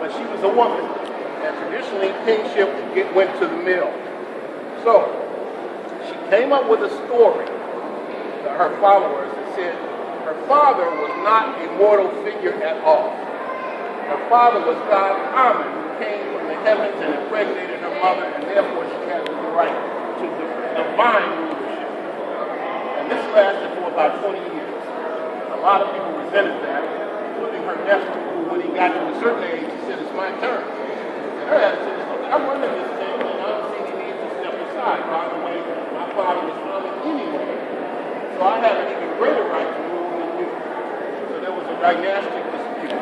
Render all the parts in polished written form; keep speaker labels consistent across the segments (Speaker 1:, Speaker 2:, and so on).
Speaker 1: but she was a woman, and traditionally kingship went to the mill. So she came up with a story to her followers that said her father was not a mortal figure at all. Her father was God Lamin, who came from the heavens and impregnated her mother, and therefore she had the right to the divine rulership. And this lasted for about 20 years. A lot of people resented that, including her nephew, who when he got to a certain age, he said, it's my turn. And her attitude is, look, I'm running this thing, and I don't see any need to step aside. By the way, my father was running anyway, so I have an even greater right to rule than you. So there was a dynastic dispute.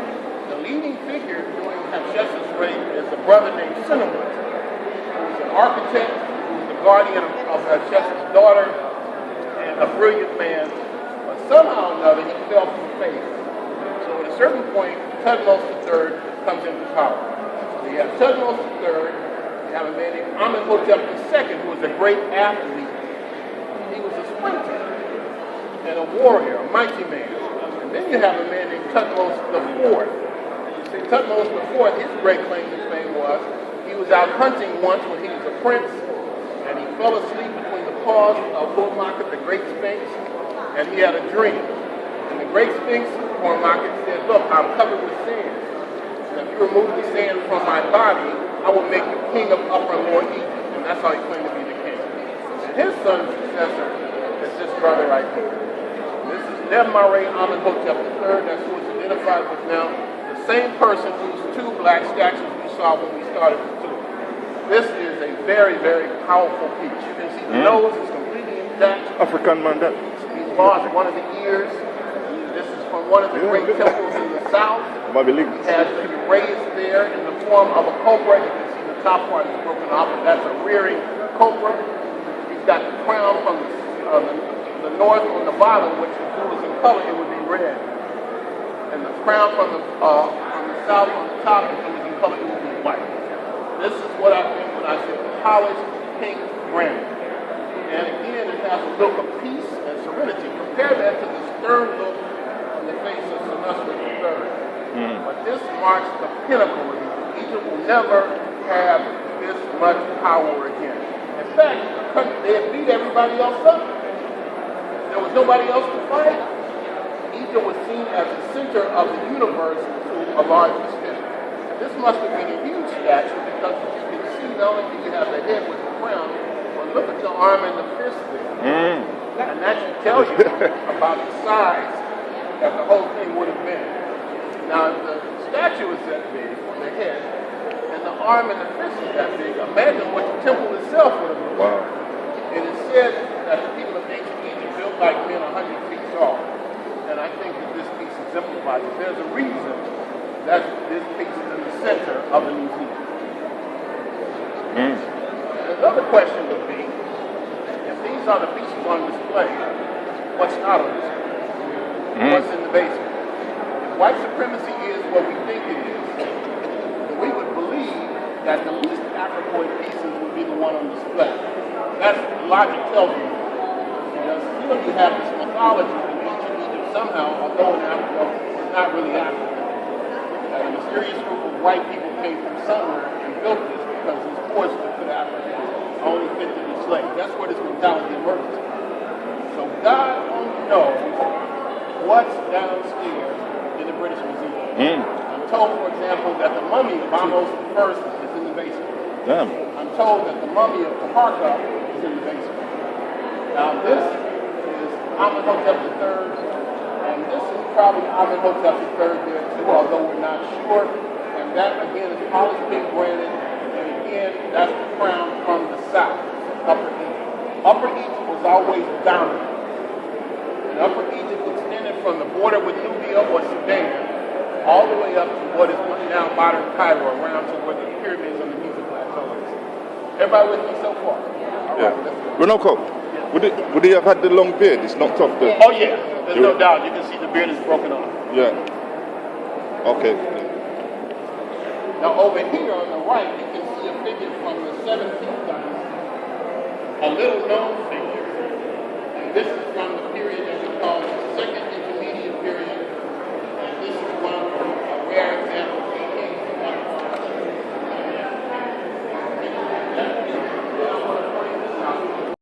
Speaker 1: The leading figure during Hatshepsut's reign is a brother named Cinnamon, who was an architect, who was the guardian of Hatshepsut's daughter, and a brilliant man. But somehow or another, he fell from faith. So at a certain point, Tutmosis III comes into power. So you have Tutmosis III, you have a man named Amenhotep II, who was a great athlete. He was a sprinter and a warrior, a mighty man. And then you have a man named Tutmosis IV. You see, Tutmosis IV, his great claim to fame was he was out hunting once when he was a prince, and he fell asleep between the paws of Hormaka, the great sphinx, and he had a dream. And the great sphinx, Hormaka, said, look, I'm covered with sand. And if you remove the sand from my body, I will make you king of Upper and Lower Egypt. And that's how he claimed to be the king. And his son's successor is this brother right here. This is Nebmare Amenhotep III. That's who it's identified with now. The same person whose two black statues we saw when we started the tour. This is a very, very powerful piece. You can see the nose is completely intact.
Speaker 2: African man, that.
Speaker 1: He's lost one of the ears. This is from one of the great temples in the south. He has been raised there in the form of a cobra. You can see the top part is broken off, and that's a rearing cobra. He's got the crown from the north on the bottom, which if it was in color, it would be red. And the crown from the south on the top, if it was in color, it would be white. This is what I meant when I said polished pink granite. And again, it has a look of peace and serenity. Compare that to the stern look on the face of Senusret III. But this marks the pinnacle of Egypt. Egypt will never have this much power again. In fact, they had beat everybody else up. There was nobody else to fight. Egypt was seen as the center of the universe to a large extent. This must have been a huge statue because you can see not only do you have the head with the crown, but look at the arm and the fist there. And that should tell you about the size that the whole thing would have been. Now, if the statue is that big, the head, and the arm and the fist is that big, imagine what the temple itself would have looked like. It is said that the people of ancient Egypt built like men 100 feet tall. And I think that this piece exemplifies it. There's a reason that this piece is in the center of the museum. Another question would be, if these are the pieces on display, what's not on display? What's in the basement? If white supremacy is what we think it is, then we would believe that the least Africoid pieces would be the one on display. That's what logic tells me. Because still you have this mythology in ancient Egypt somehow, although in Africa, it's not really African. A mysterious group of white people came from somewhere and built this because it's forced to put Africa only fit to be slaves. That's where this mentality emerges. So God only knows what's downstairs in the British Museum. I'm told, for example, that the mummy of Ahmose I is in the basement. I'm told that the mummy of Taharqa is in the basement. Now this is Amenhotep III, and this is probably Amenhotep III there too, although we're not sure. And that again is polished pink granite, and again that's the crown from the south, Upper Egypt. Upper Egypt was always dominant. And Upper Egypt extended from the border with Nubia or Sudan all the way up to what is now modern Cairo, around to where the pyramids on the Giza Plateau is. Everybody with me so far? All right, let's go.
Speaker 2: Runoko, would he have had the long beard? It's knocked off the...
Speaker 1: Oh yeah, there's no doubt. You can see the beard is broken off.
Speaker 2: Yeah. Okay.
Speaker 1: Now over here on the right, you can see a figure from the 17th dynasty, a little known figure. And this is from